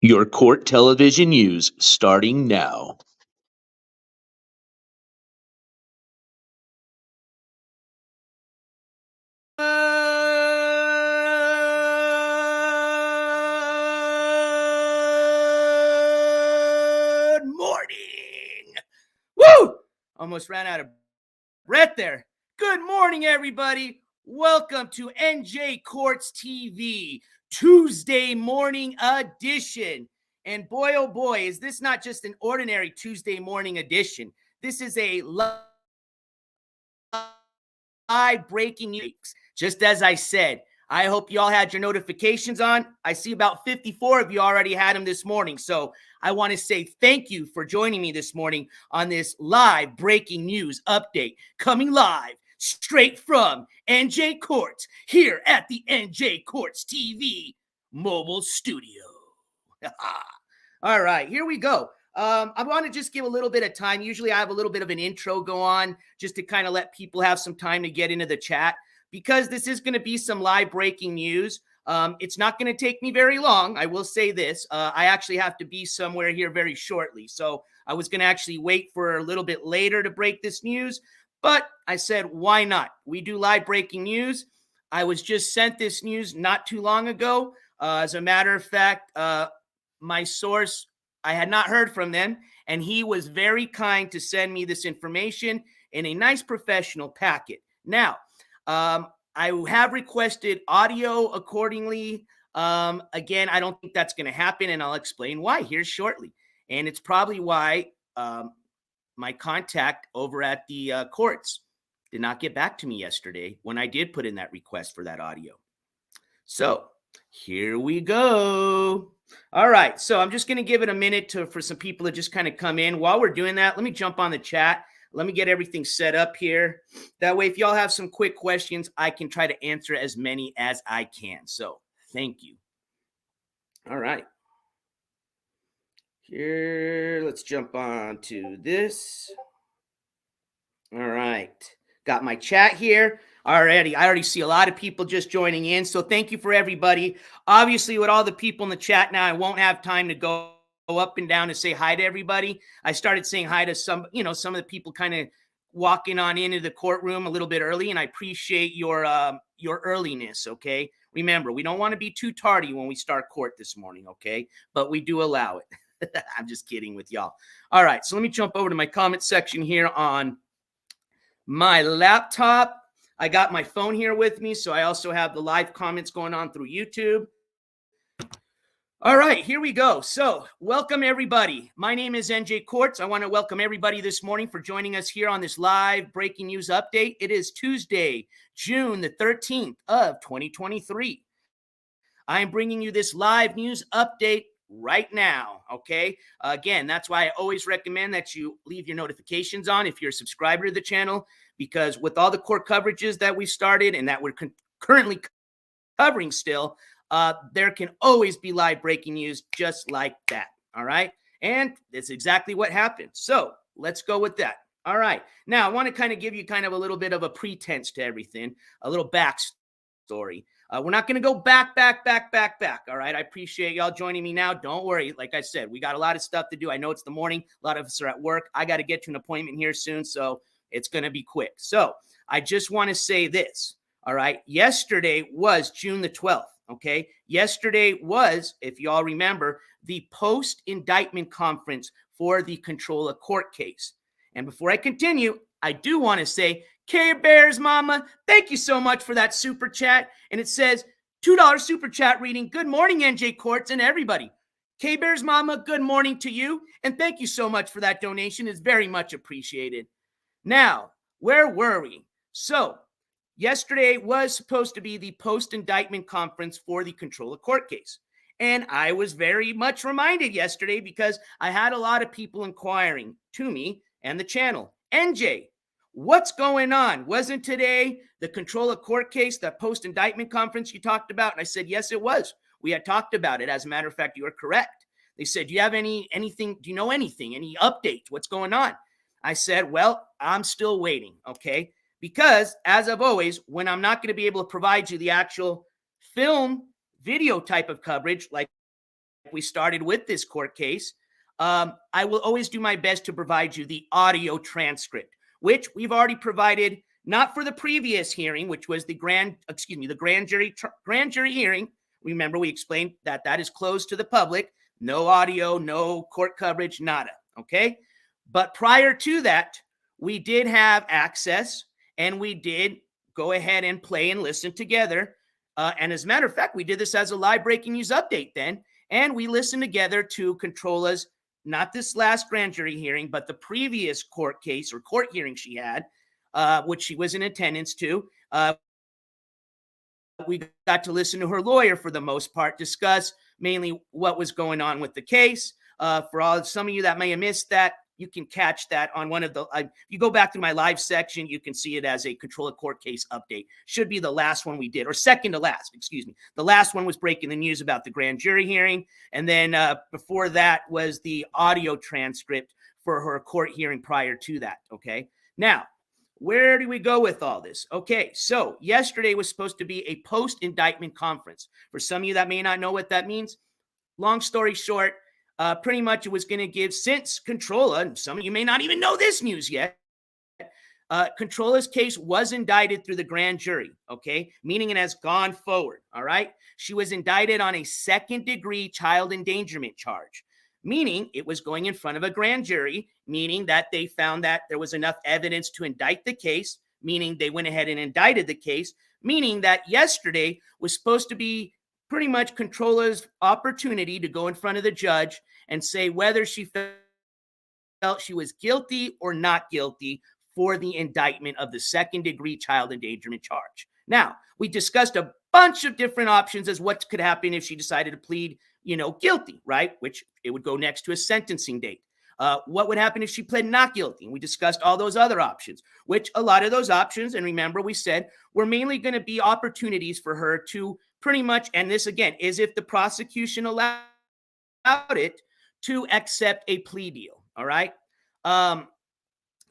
Your court television news starting now. Good morning. Woo! Almost ran out of breath there. Good morning, everybody. Welcome to NJCourts TV Tuesday morning edition. And boy, oh boy, is this not just an ordinary Tuesday morning edition. This is a live breaking news. Just as I said, I hope you all had your notifications on. I see about 54 of you already had them this morning. So I want to say thank you for joining me this morning on this live breaking news update coming live straight from NJCourts here at the NJCourts TV mobile studio. All right, here we go. I want to just give a little bit of time. Usually I have a little bit of an intro go on just to kind of let people have some time to get into the chat because this is going to be some live breaking news. It's not going to take me very long. I will say this. I actually have to be somewhere here very shortly. So I was going to actually wait for a little bit later to break this news. But I said, why not? We do live breaking news. I was just sent this news not too long ago. As a matter of fact, my source, I had not heard from them, and he was very kind to send me this information in a nice professional packet. Now, I have requested audio accordingly. Again, I don't think that's going to happen, and I'll explain why here shortly. And it's probably why my contact over at the courts did not get back to me yesterday when I did put in that request for that audio. So here we go. All right, so I'm just going to give it a minute for some people to just kind of come in. While we're doing that, let me jump on the chat. Let me get everything set up here. That way, if y'all have some quick questions, I can try to answer as many as I can. So thank you. All right. Here, let's jump on to this. All right. Got my chat here. Already, I already see a lot of people just joining in. So thank you for everybody. Obviously, with all the people in the chat now, I won't have time to go up and down and say hi to everybody. I started saying hi to some of the people kind of walking on into the courtroom a little bit early, and I appreciate your earliness, okay? Remember, we don't want to be too tardy when we start court this morning, okay? But we do allow it. I'm just kidding with y'all. All right, so let me jump over to my comment section here on my laptop. I got my phone here with me, so I also have the live comments going on through YouTube. All right, here we go. So welcome, everybody. My name is NJCourts. I want to welcome everybody this morning for joining us here on this live breaking news update. It is Tuesday, June the 13th of 2023. I am bringing you this live news update right now, okay? Again, that's why I always recommend that you leave your notifications on if you're a subscriber to the channel, because with all the court coverages that we started and that we're currently covering still, there can always be live breaking news just like that, all right? And that's exactly what happened. So let's go with that. All right. Now, I want to kind of give you kind of a little bit of a pretense to everything, a little backstory. We're not going to go back. All right. I appreciate y'all joining me now. Don't worry. Like I said, we got a lot of stuff to do. I know it's the morning. A lot of us are at work. I got to get to an appointment here soon. So it's going to be quick. So I just want to say this. All right. Yesterday was June the 12th. Okay. Yesterday was, if y'all remember, the post-indictment conference for the Controlla court case. And before I continue, I do want to say, Care Bears Mama, thank you so much for that super chat. And it says, $2 super chat reading. Good morning, NJCourts and everybody. Care Bears Mama, good morning to you. And thank you so much for that donation. It's very much appreciated. Now, where were we? So, yesterday was supposed to be the post-indictment conference for the Controlla court case. And I was very much reminded yesterday because I had a lot of people inquiring to me and the channel. NJ, what's going on? Wasn't today the Controlla court case, that post-indictment conference you talked about? And I said, yes, it was. We had talked about it. As a matter of fact, you are correct. They said, do you have anything? Do you know anything? Any updates? What's going on? I said, well, I'm still waiting, okay? Because as of always, when I'm not going to be able to provide you the actual film video type of coverage, like we started with this court case, I will always do my best to provide you the audio transcript, which we've already provided, not for the previous hearing, which was the grand jury hearing. Remember, we explained that that is closed to the public, no audio, no court coverage, nada. Okay. But prior to that, we did have access and we did go ahead and play and listen together. And as a matter of fact, we did this as a live breaking news update then. And we listened together to Controlla's, not this last grand jury hearing, but the previous court case or court hearing she had, which she was in attendance to. We got to listen to her lawyer for the most part, discuss mainly what was going on with the case. For some of you that may have missed that, you can catch that on one of the, if you go back to my live section, you can see it as a Controlla court case update. Should be the last one we did, or second to last, excuse me. The last one was breaking the news about the grand jury hearing. And then before that was the audio transcript for her court hearing prior to that, okay? Now, where do we go with all this? Okay, so yesterday was supposed to be a post-indictment conference. For some of you that may not know what that means, long story short, pretty much it was going to give, since Controlla, and some of you may not even know this news yet, Controlla's case was indicted through the grand jury, okay? Meaning it has gone forward, all right? She was indicted on a second-degree child endangerment charge, meaning it was going in front of a grand jury, meaning that they found that there was enough evidence to indict the case, meaning they went ahead and indicted the case, meaning that yesterday was supposed to be pretty much Controlla's opportunity to go in front of the judge and say whether she felt she was guilty or not guilty for the indictment of the second-degree child endangerment charge. Now, we discussed a bunch of different options as what could happen if she decided to plead, guilty, right? Which it would go next to a sentencing date. What would happen if she pled not guilty? And we discussed all those other options, which a lot of those options, and remember we said, were mainly going to be opportunities for her to pretty much, and this again is if the prosecution allowed it, to accept a plea deal, all right?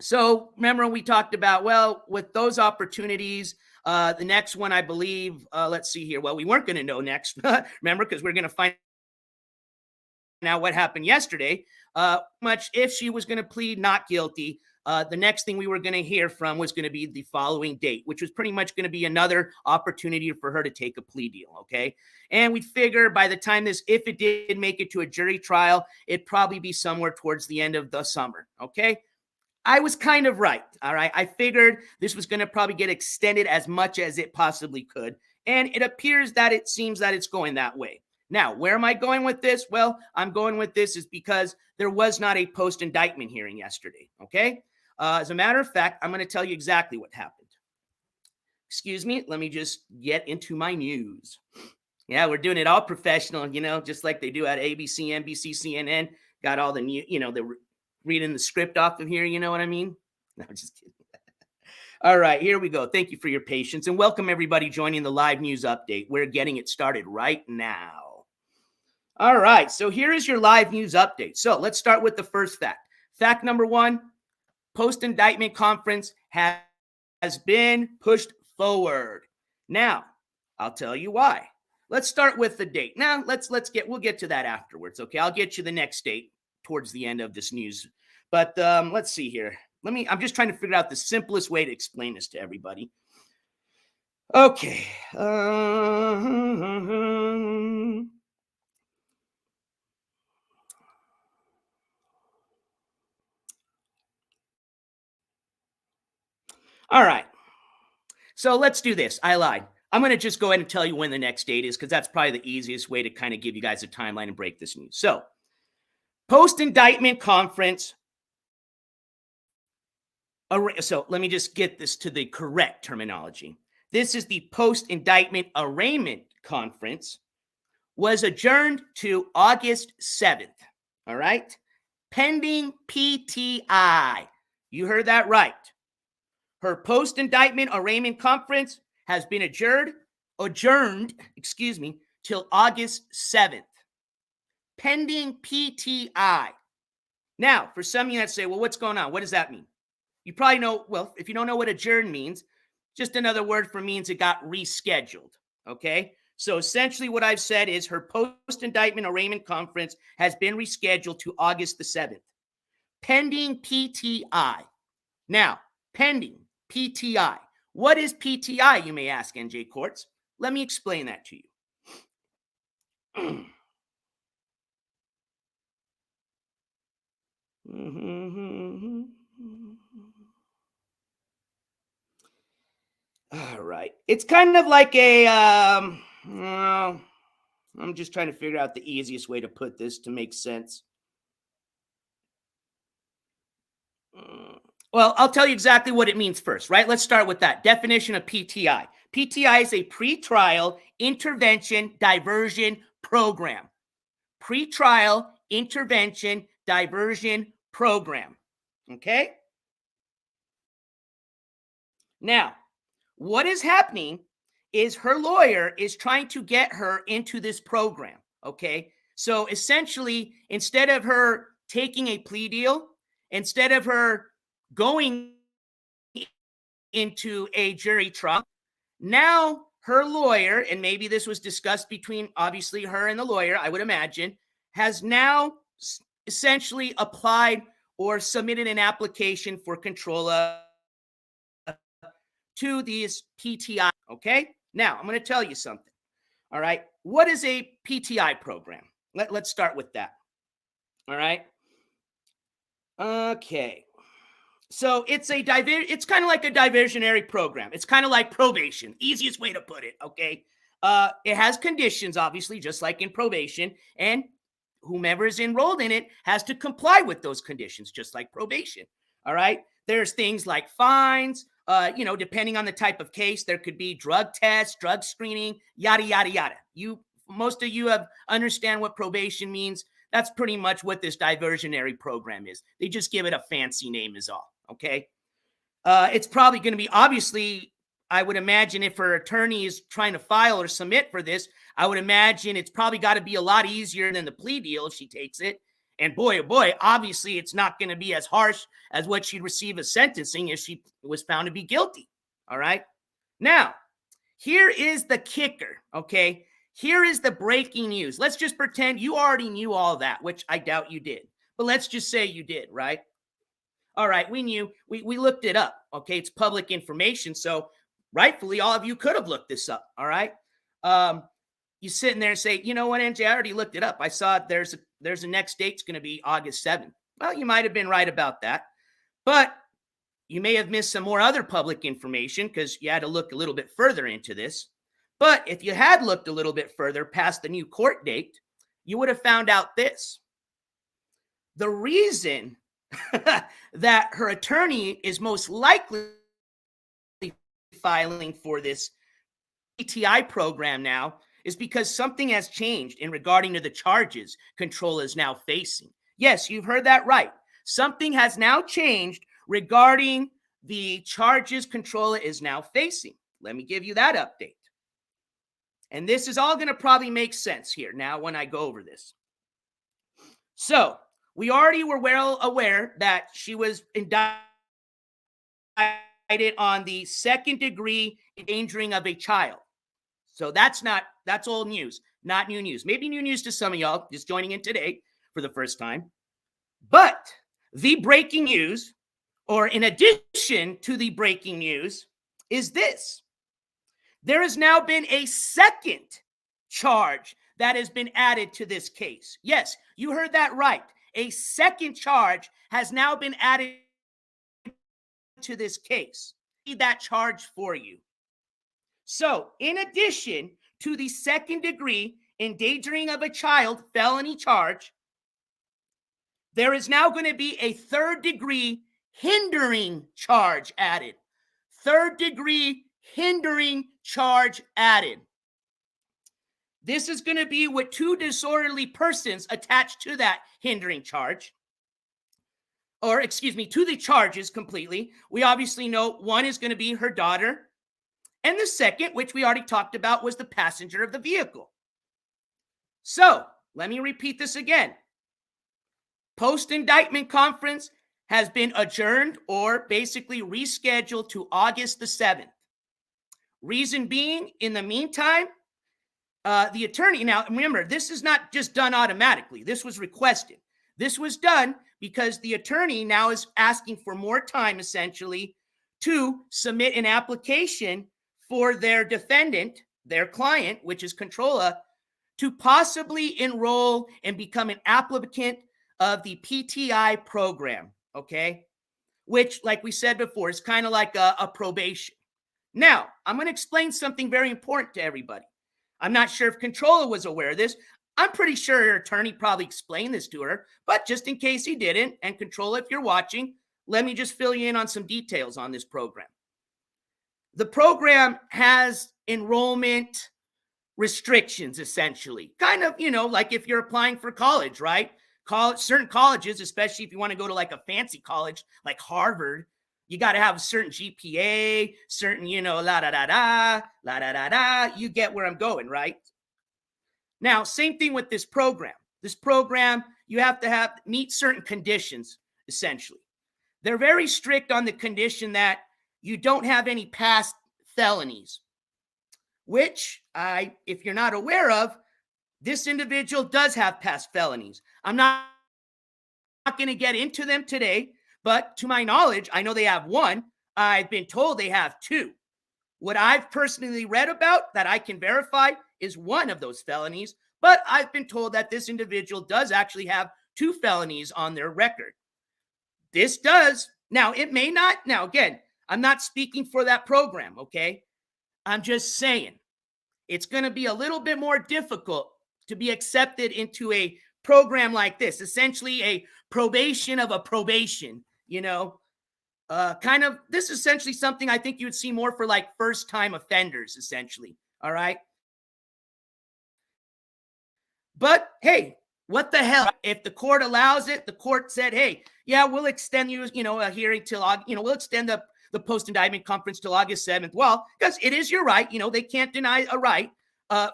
So remember we talked about, well, with those opportunities, the next one, I believe, let's see here. Well, we weren't going to know next, remember, because we're going to find out what happened yesterday. Much if she was going to plead not guilty, the next thing we were going to hear from was going to be the following date, which was pretty much going to be another opportunity for her to take a plea deal, okay? And we'd figure by the time this, if it did make it to a jury trial, it'd probably be somewhere towards the end of the summer, okay? I was kind of right, all right? I figured this was going to probably get extended as much as it possibly could, and it appears that it seems that it's going that way. Now, where am I going with this? Well, I'm going with this is because there was not a post-indictment hearing yesterday, okay? As a matter of fact, I'm going to tell you exactly what happened. Excuse me, let me just get into my news. Yeah, we're doing it all professional, just like they do at ABC, NBC, CNN. Got all the new, they're reading the script off of here, you know what I mean? No, I'm just kidding. All right, here we go. Thank you for your patience and welcome everybody joining the live news update. We're getting it started right now. All right, so here is your live news update. So let's start with the first fact. Fact number one, post-indictment conference has been pushed forward. Now, I'll tell you why. Let's start with the date. Now, we'll get to that afterwards, okay? I'll get you the next date towards the end of this news. But let's see here. I'm just trying to figure out the simplest way to explain this to everybody. Okay. All right. So let's do this. I lied. I'm going to just go ahead and tell you when the next date is because that's probably the easiest way to kind of give you guys a timeline and break this news. So, post-indictment conference. So let me just get this to the correct terminology. This is the post-indictment arraignment conference was adjourned to August 7th. All right. Pending PTI. You heard that right. Her post-indictment arraignment conference has been adjourned, till August 7th. Pending PTI. Now, for some of you that say, well, what's going on? What does that mean? You probably know, well, if you don't know what adjourn means, just another word for means it got rescheduled, okay? So essentially what I've said is her post-indictment arraignment conference has been rescheduled to August the 7th. Pending PTI. Now, pending PTI. What is PTI, you may ask, NJ Courts? Let me explain that to you. All right. It's kind of like a, well, I'm just trying to figure out the easiest way to put this to make sense. Well, I'll tell you exactly what it means first, right? Let's start with that definition of PTI. PTI is a pretrial intervention diversion program. Pretrial intervention diversion program. Okay? Now, what is happening is her lawyer is trying to get her into this program. Okay? So essentially, instead of her taking a plea deal, instead of her going into a jury trial, now her lawyer, and maybe this was discussed between obviously her and the lawyer, I would imagine, has now essentially applied or submitted an application for Controlla to these PTI. Okay, now I'm going to tell you something. All right, what is a PTI program? Let's start with that. All right. Okay. So it's kind of like a diversionary program. It's kind of like probation. Easiest way to put it, okay? It has conditions, obviously, just like in probation, and whomever is enrolled in it has to comply with those conditions, just like probation. All right. There's things like fines, depending on the type of case, there could be drug tests, drug screening, yada, yada, yada. Most of you have understand what probation means. That's pretty much what this diversionary program is. They just give it a fancy name is all. Okay. It's probably going to be, obviously, I would imagine if her attorney is trying to file or submit for this, I would imagine it's probably got to be a lot easier than the plea deal if she takes it. And boy, oh boy, obviously it's not going to be as harsh as what she'd receive as sentencing if she was found to be guilty. All right. Now, here is the kicker. Okay. Here is the breaking news. Let's just pretend you already knew all that, which I doubt you did. But let's just say you did, right? All right, we knew, we looked it up. Okay, it's public information. So rightfully, all of you could have looked this up. All right. You sitting there and say, you know what, NJ, I already looked it up. I saw there's a next date's going to be August 7th. Well, you might have been right about that. But you may have missed some more other public information because you had to look a little bit further into this. But if you had looked a little bit further past the new court date, you would have found out this. The reason that her attorney is most likely filing for this PTI program now is because something has changed in regarding to the charges Controlla is now facing. Yes, you've heard that right. Something has now changed regarding the charges Controlla is now facing. Let me give you that update. And this is all going to probably make sense here now when I go over this. So, we already were well aware that she was indicted on the second-degree endangering of a child. So that's old news, not new news. Maybe new news to some of y'all just joining in today for the first time. But the breaking news, or in addition to the breaking news, is this. There has now been a second charge that has been added to this case. Yes, you heard that right. A second charge has now been added to this case. Need that charge for you. So, in addition to the second-degree endangering of a child felony charge, there is now going to be a third-degree hindering charge added. Third-degree hindering charge added. This is going to be with two disorderly persons attached to that hindering charge. Or, to the charges completely. We obviously know one is going to be her daughter. And the second, which we already talked about, was the passenger of the vehicle. So, let me repeat this again. Post-indictment conference has been adjourned or basically rescheduled to August the 7th. Reason being, in the meantime, the attorney, now remember, this is not just done automatically. This was requested. This was done because the attorney now is asking for more time, essentially, to submit an application for their defendant, their client, which is Controlla, to possibly enroll and become an applicant of the PTI program, okay? Which, like we said before, is kind of like a probation. Now, I'm going to explain something very important to everybody. I'm not sure if Controlla was aware of this. I'm pretty sure her attorney probably explained this to her, but just in case he didn't, and Controlla, if you're watching, let me just fill you in on some details on this program. The program has enrollment restrictions, essentially. Kind of, like if you're applying for college, right? Certain colleges, especially if you want to go to like a fancy college like Harvard, you got to have a certain GPA, certain, la-da-da-da. You get where I'm going, right? Now, same thing with this program. This program, you have to meet certain conditions, essentially. They're very strict on the condition that you don't have any past felonies, which if you're not aware of, this individual does have past felonies. I'm not going to get into them today, but to my knowledge, I know they have one. I've been told they have two. What I've personally read about that I can verify is one of those felonies, but I've been told that this individual does actually have two felonies on their record. This does. Now, it may not. Now, again, I'm not speaking for that program, okay? I'm just saying it's going to be a little bit more difficult to be accepted into a program like this, essentially a probation of a probation, kind of, this is essentially something I think you would see more for like first-time offenders, essentially, all right? But, hey, what the hell? If the court allows it, the court said, hey, yeah, we'll extend you, a hearing till, we'll extend the post-indictment conference till August 7th. Well, because it is your right, they can't deny a right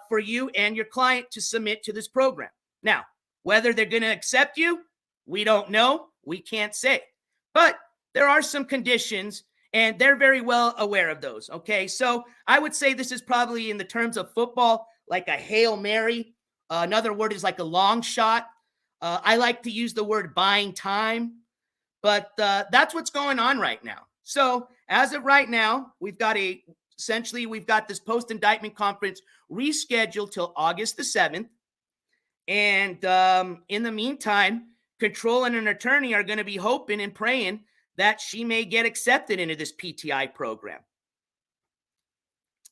for you and your client to submit to this program. Now, whether they're going to accept you, we don't know. We can't say. But there are some conditions, and they're very well aware of those, okay? So I would say this is probably, in the terms of football, like a Hail Mary. Another word is like a long shot. I like to use the word buying time, but that's what's going on right now. So as of right now, we've got this post-indictment conference rescheduled till August the 7th. And in the meantime, Controlla and an attorney are going to be hoping and praying that she may get accepted into this PTI program.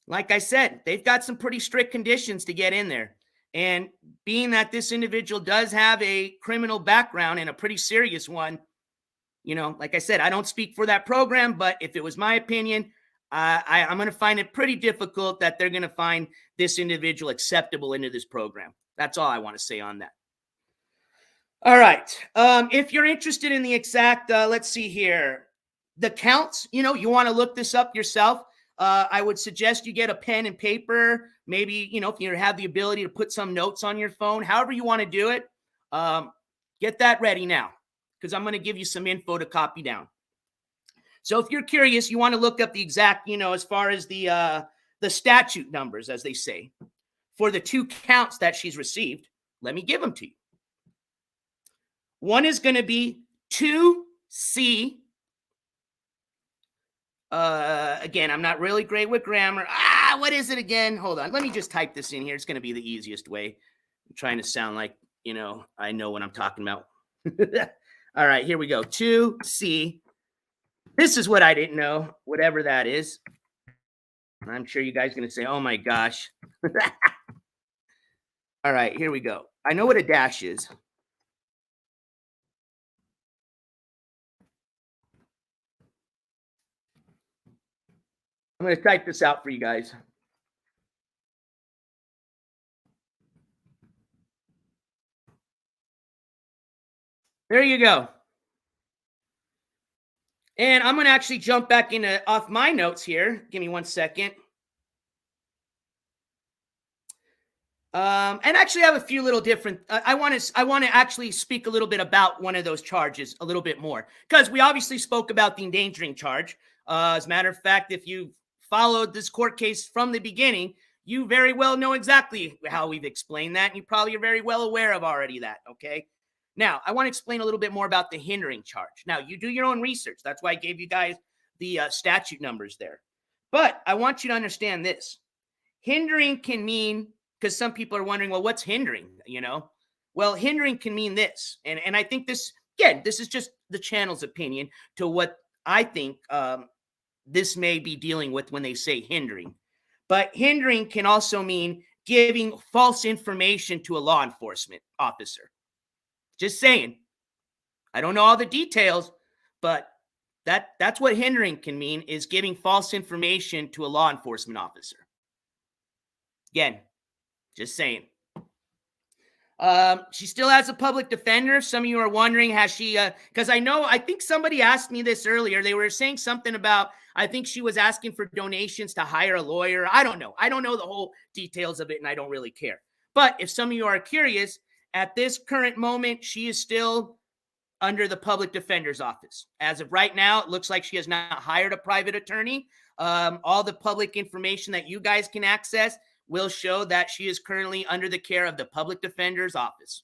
Like I said, they've got some pretty strict conditions to get in there. And being that this individual does have a criminal background, and a pretty serious one, like I said, I don't speak for that program, but if it was my opinion, I'm going to find it pretty difficult that they're going to find this individual acceptable into this program. That's all I want to say on that. All right. If you're interested in the exact, let's see here, the counts, you want to look this up yourself. I would suggest you get a pen and paper. Maybe, if you have the ability to put some notes on your phone, however you want to do it, get that ready now, because I'm going to give you some info to copy down. So if you're curious, you want to look up the exact, as far as the statute numbers, as they say, for the two counts that she's received. Let me give them to you. One is going to be 2C. Again, I'm not really great with grammar. What is it again? Hold on. Let me just type this in here. It's going to be the easiest way. I'm trying to sound like, I know what I'm talking about. All right, here we go. 2C. This is what I didn't know, whatever that is. I'm sure you guys are going to say, oh my gosh. All right, here we go. I know what a dash is. I'm going to type this out for you guys. There you go. And I'm going to actually jump back off my notes here. Give me 1 second. And actually I have a few little different, I want to actually speak a little bit about one of those charges a little bit more, because we obviously spoke about the endangering charge. As a matter of fact, if you followed this court case from the beginning, You very well know exactly how we've explained that, and you probably are very well aware of already that, okay? Now, I want to explain a little bit more about the hindering charge. Now, you do your own research. That's why I gave you guys the statute numbers there. But I want you to understand this. Hindering can mean, because some people are wondering, well, what's hindering, Well, hindering can mean this. And I think this, again, this is just the channel's opinion to what I think this may be dealing with when they say hindering. But hindering can also mean giving false information to a law enforcement officer. Just saying. I don't know all the details, but that's what hindering can mean, is giving false information to a law enforcement officer. Again, just saying. She still has a public defender. Some of you are wondering, has she, because I think somebody asked me this earlier. They were saying something about, I think she was asking for donations to hire a lawyer. I don't know. I don't know the whole details of it, and I don't really care. But if some of you are curious, at this current moment, she is still under the public defender's office. As of right now, it looks like she has not hired a private attorney. All the public information that you guys can access will show that she is currently under the care of the public defender's office.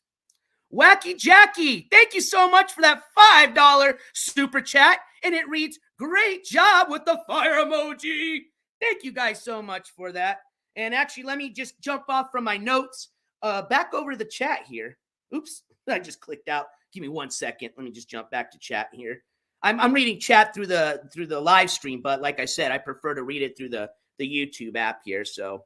Wacky Jackie, thank you so much for that $5 super chat. And it reads, great job with the fire emoji. Thank you guys so much for that. And actually, let me just jump off from my notes back over to the chat here. Oops, I just clicked out. Give me 1 second. Let me just jump back to chat here. I'm reading chat through the live stream, but like I said, I prefer to read it through the YouTube app here. So,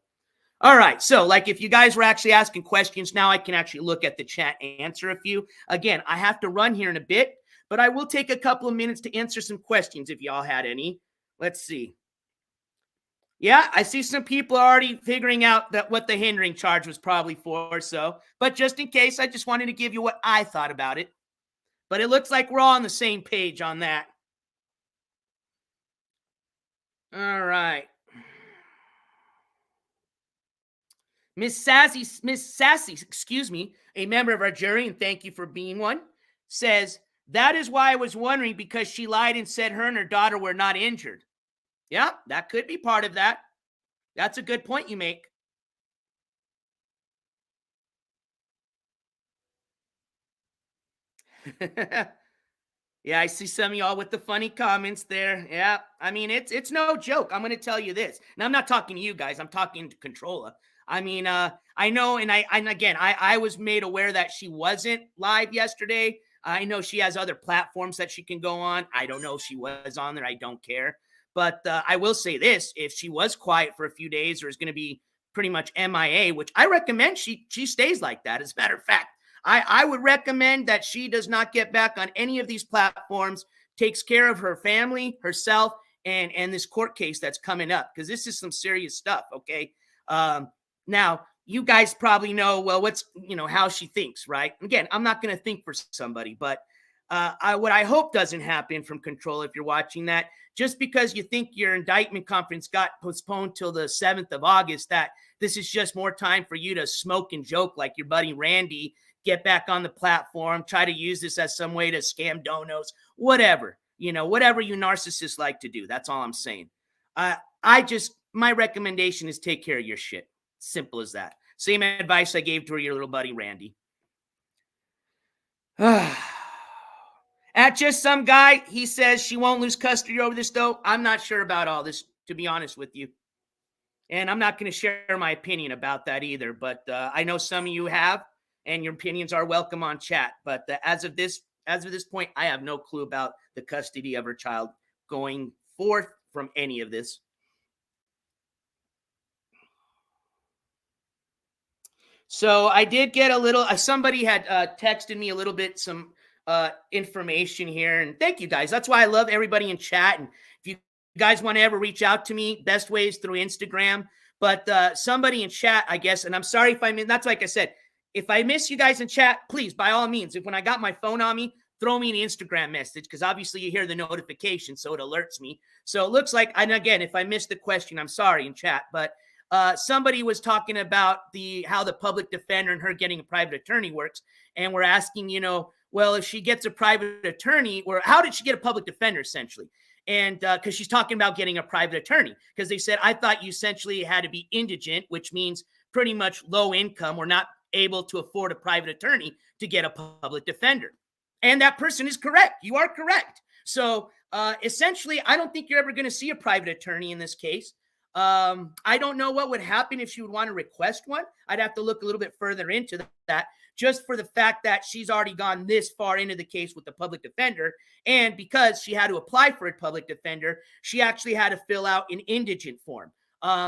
all right. So, like, if you guys were actually asking questions, now I can actually look at the chat and answer a few. Again, I have to run here in a bit, but I will take a couple of minutes to answer some questions if y'all had any. Let's see. Yeah, I see some people already figuring out that what the hindering charge was probably for. So, but just in case, I just wanted to give you what I thought about it. But it looks like we're all on the same page on that. All right. Miss Sassy, excuse me, a member of our jury, and thank you for being one, says, that is why I was wondering, because she lied and said her and her daughter were not injured. Yeah, that could be part of that. That's a good point you make. Yeah, I see some of y'all with the funny comments there. Yeah, I mean, it's no joke. I'm going to tell you this. Now, I'm not talking to you guys. I'm talking to Controlla. I mean, I know, and I was made aware that she wasn't live yesterday. I know she has other platforms that she can go on. I don't know if she was on there. I don't care. But I will say this. If she was quiet for a few days or is going to be pretty much MIA, which I recommend she stays like that, as a matter of fact. I would recommend that she does not get back on any of these platforms, takes care of her family, herself, and this court case that's coming up, because this is some serious stuff, okay? Now, you guys probably know, well, how she thinks, right? Again, I'm not going to think for somebody, but what I hope doesn't happen from Controlla, if you're watching that, just because you think your indictment conference got postponed till the 7th of August, that this is just more time for you to smoke and joke like your buddy Randy, get back on the platform, try to use this as some way to scam donos, whatever you narcissists like to do. That's all I'm saying. My recommendation is take care of your shit. Simple as that. Same advice I gave to your little buddy, Randy. At just some guy, he says she won't lose custody over this, though. I'm not sure about all this, to be honest with you. And I'm not going to share my opinion about that either. But I know some of you have, and your opinions are welcome on chat. But as of this point, I have no clue about the custody of her child going forth from any of this. So I did get a little, somebody had texted me a little bit, some information here. And thank you guys. That's why I love everybody in chat. And if you guys want to ever reach out to me, best way is through Instagram. But somebody in chat, I guess, and I'm sorry if that's like I said, if I miss you guys in chat, please, by all means, when I got my phone on me, throw me an Instagram message, because obviously you hear the notification, so it alerts me. So it looks like, and again, if I missed the question, I'm sorry in chat, but somebody was talking about how the public defender and her getting a private attorney works. And we're asking, well, if she gets a private attorney, or how did she get a public defender essentially? And because she's talking about getting a private attorney, because they said, I thought you essentially had to be indigent, which means pretty much low income or not able to afford a private attorney to get a public defender. And that person is correct. You are correct. So essentially, I don't think you're ever going to see a private attorney in this case. I don't know what would happen if she would want to request one. I'd have to look a little bit further into that, just for the fact that she's already gone this far into the case with the public defender. And because she had to apply for a public defender, she actually had to fill out an indigent form.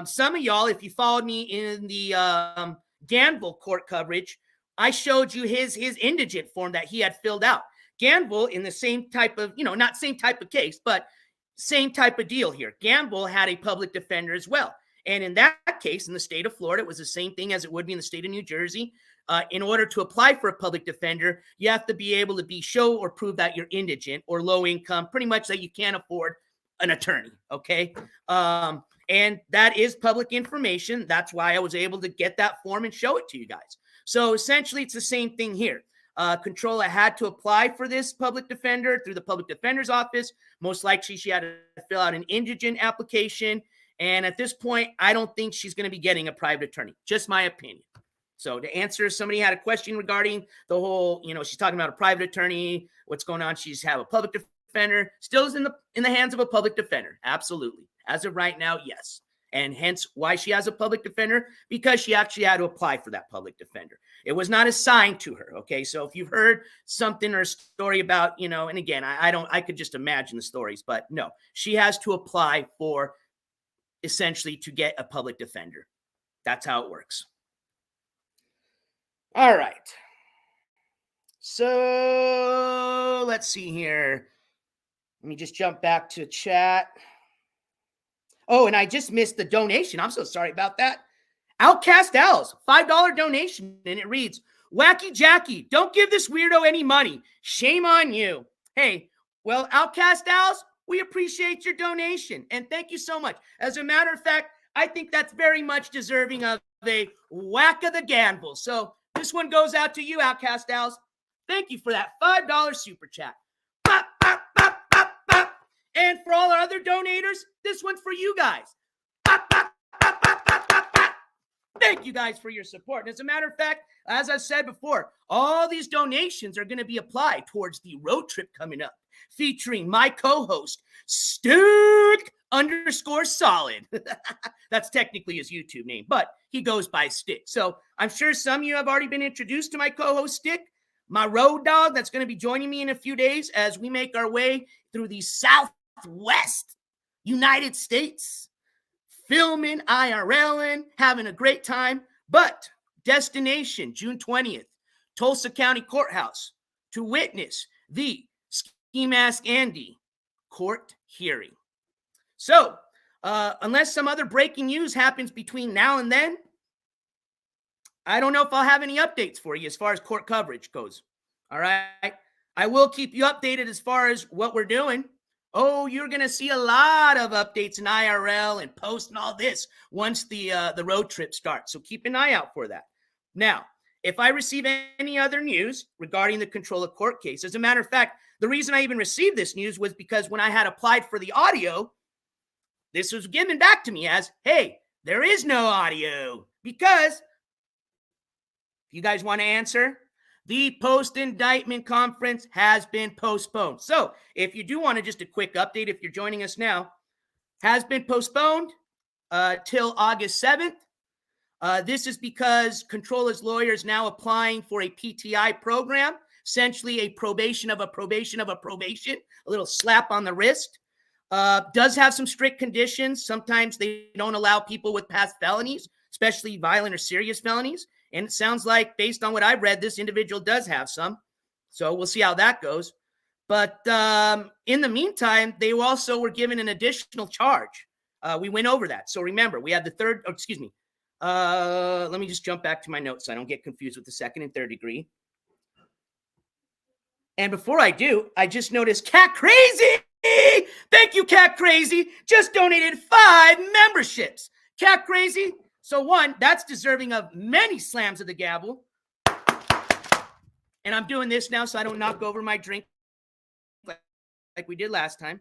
Some of y'all, if you followed me in the Ganville court coverage, I showed you his indigent form that he had filled out. Ganville, in the same type of, not same type of case, but same type of deal here. Ganville had a public defender as well. And in that case, in the state of Florida, it was the same thing as it would be in the state of New Jersey. In order to apply for a public defender, you have to be able to show or prove that you're indigent or low income, pretty much that you can't afford an attorney, okay? And that is public information. That's why I was able to get that form and show it to you guys. So essentially, it's the same thing here. Controlla had to apply for this public defender through the public defender's office. Most likely, she had to fill out an indigent application. And at this point, I don't think she's going to be getting a private attorney. Just my opinion. So to answer, somebody had a question regarding the whole, she's talking about a private attorney, what's going on. She's have a public defender, still is in the hands of a public defender. Absolutely. As of right now, yes. And hence why she has a public defender, because she actually had to apply for that public defender. It was not assigned to her. Okay. So if you've heard something or a story about, and again, I could just imagine the stories, but no, she has to apply for essentially to get a public defender. That's how it works. All right. So let's see here. Let me just jump back to chat. Oh, and I just missed the donation. I'm so sorry about that. Outcast Owls, $5 donation, and it reads, Wacky Jackie, don't give this weirdo any money. Shame on you. Hey, well, Outcast Owls, we appreciate your donation, and thank you so much. As a matter of fact, I think that's very much deserving of a whack of the Ganville. So this one goes out to you, Outcast Owls. Thank you for that $5 super chat. Bop, bop, bop, bop, bop. And for all our other donators, this one's for you guys. Bop, bop, bop, bop, bop, bop, bop. Thank you guys for your support. And as a matter of fact, as I said before, all these donations are going to be applied towards the road trip coming up, featuring my co-host, Stick_Solid. That's technically his YouTube name, but he goes by Stick. So I'm sure some of you have already been introduced to my co-host, Stick, my road dog that's going to be joining me in a few days as we make our way through the Southwest United States, filming, IRLing, having a great time. But destination, June 20th, Tulsa County Courthouse, to witness the Ski Mask Andy court hearing. So, unless some other breaking news happens between now and then, I don't know if I'll have any updates for you as far as court coverage goes. All right. I will keep you updated as far as what we're doing. Oh, you're going to see a lot of updates in IRL and post and all this once the road trip starts. So keep an eye out for that. Now, if I receive any other news regarding the Controlla court case, as a matter of fact, the reason I even received this news was because when I had applied for the audio, this was given back to me as, hey, there is no audio because, if you guys want to answer, the post-indictment conference has been postponed. So if you do want to, just a quick update, if you're joining us now, has been postponed till August 7th. This is because Controlla's lawyer is now applying for a PTI program, essentially a probation of a probation of a probation, a little slap on the wrist. Does have some strict conditions. Sometimes they don't allow people with past felonies, especially violent or serious felonies. And it sounds like, based on what I've read, this individual does have some. So we'll see how that goes. But in the meantime, they also were given an additional charge. We went over that. So remember, we had the third, let me just jump back to my notes so I don't get confused with the second and third degree. And before I do, I just noticed Cat Crazy. Thank you, Cat Crazy. Just donated 5 memberships. Cat Crazy. So one, that's deserving of many slams of the gavel. And I'm doing this now so I don't knock over my drink like we did last time.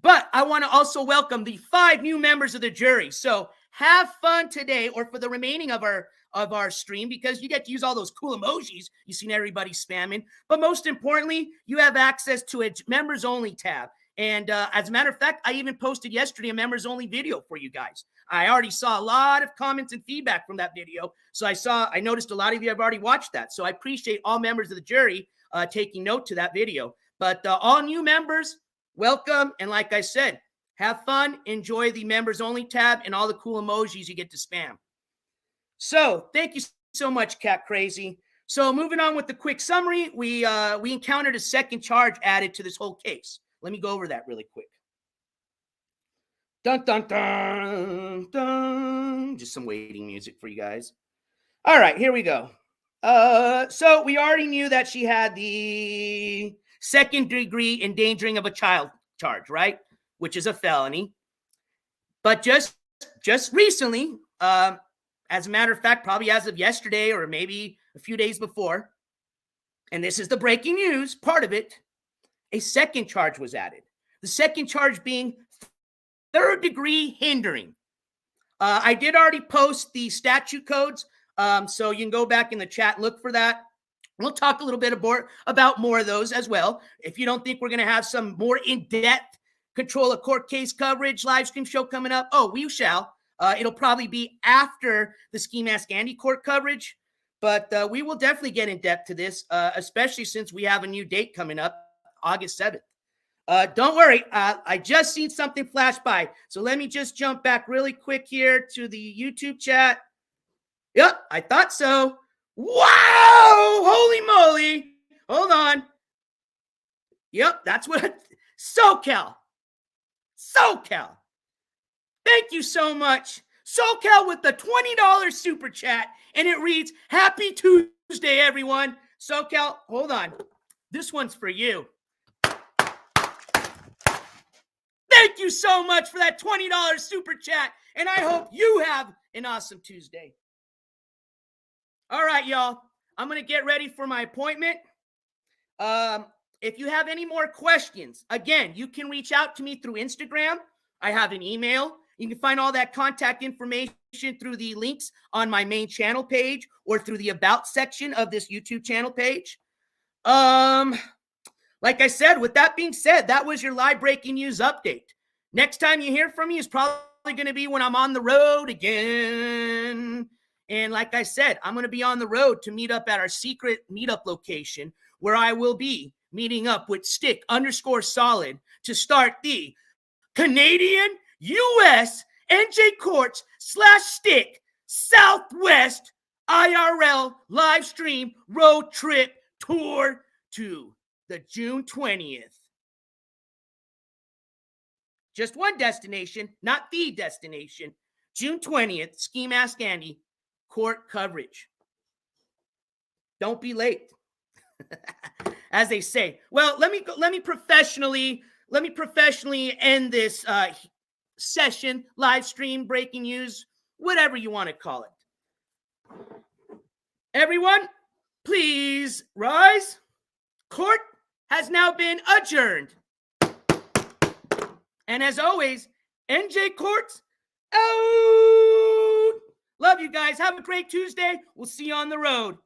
But I want to also welcome the 5 new members of the jury. So have fun today, or for the remaining of our stream, because you get to use all those cool emojis you've seen everybody spamming. But most importantly, you have access to a members only tab. And as a matter of fact, I even posted yesterday a members only video for you guys. I already saw a lot of comments and feedback from that video. So I noticed a lot of you have already watched that. So I appreciate all members of the jury taking note to that video. But all new members, welcome. And like I said, have fun, enjoy the members only tab and all the cool emojis you get to spam. So thank you so much, Cat Crazy. So moving on with the quick summary, we encountered a second charge added to this whole case. Let me go over that really quick. Dun, dun, dun, dun. Just some waiting music for you guys. All right, here we go. So we already knew that she had the second-degree endangering of a child charge, right? Which is a felony. But just recently, as a matter of fact, probably as of yesterday or maybe a few days before, and this is the breaking news, part of it, a second charge was added. The second charge being third-degree hindering. I did already post the statute codes, so you can go back in the chat and look for that. We'll talk a little bit about more of those as well. If you don't think we're going to have some more in-depth Controlla court case coverage live stream show coming up, we shall. It'll probably be after the Ski Mask Andy court coverage, but we will definitely get in depth to this, especially since we have a new date coming up, August 7th. Don't worry, I just seen something flash by, so let me just jump back really quick here to the YouTube chat. Yep, I thought so. Wow! Holy moly! Hold on. Yep, that's what SoCal. Thank you so much. SoCal with the $20 super chat, and it reads, Happy Tuesday, everyone. SoCal, hold on. This one's for you. Thank you so much for that $20 super chat, and I hope you have an awesome Tuesday. All right, y'all. I'm going to get ready for my appointment. If you have any more questions, again, you can reach out to me through Instagram. I have an email. You can find all that contact information through the links on my main channel page or through the About section of this YouTube channel page. Like I said, with that being said, that was your live breaking news update. Next time you hear from me is probably going to be when I'm on the road again. And like I said, I'm going to be on the road to meet up at our secret meetup location where I will be meeting up with Stick_Solid to start the Canadian U.S. NJCourts /Stick Southwest IRL live stream road trip tour to the June 20th. Just one destination, not the destination. June 20th, Ski Mask Andy court coverage. Don't be late. As they say. Well, let me professionally end this session, live stream, breaking news, whatever you want to call it. Everyone, please rise. Court has now been adjourned. And as always, NJCourts out. Love you guys. Have a great Tuesday. We'll see you on the road.